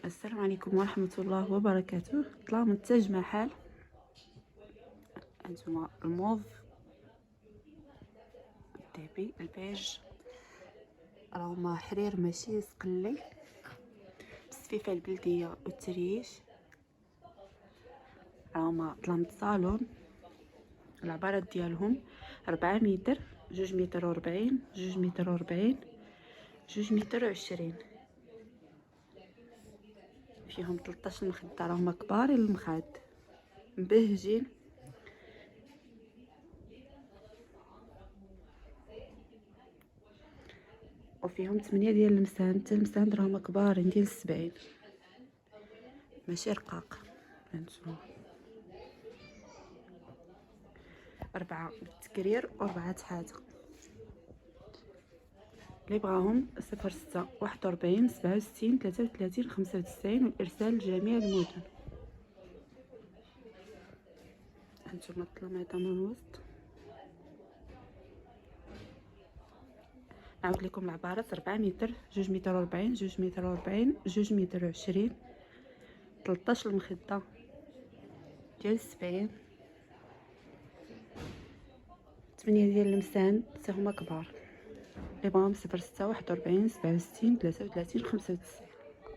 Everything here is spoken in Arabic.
السلام عليكم ورحمة الله وبركاته. طلع من تاج محل. هانتوما الموف، الذهبي، البيج، راهما حرير ماشي سقلي، بالسفيفة البلدية والتريش. راهما ظلام صالون. العبارات ديالهم 4 متر، 2 متر و40، 2 متر و40، 2 متر و20. فيهم 13 مخدة، راهما كبار المخاد، مبهجين. وفيهم 8 ديال المساند، حتى المساند راهما كبارين ديال 70، ماشي رقاق. هانتوما 4 بالتكرير و4 حاجة. اللي بغاهم 06 41 67 33 95 والارسال لجميع المدن. هانتوما الطلميطه من الوسط. نعاود لكم العبارات: 4 متر، 2 متر و40، 2 متر و40، 2 متر و20، 13 المخده ديال 70، 8 ديال المساند حتى هما كبار. اللي بغاهم 06 41 67 33 95.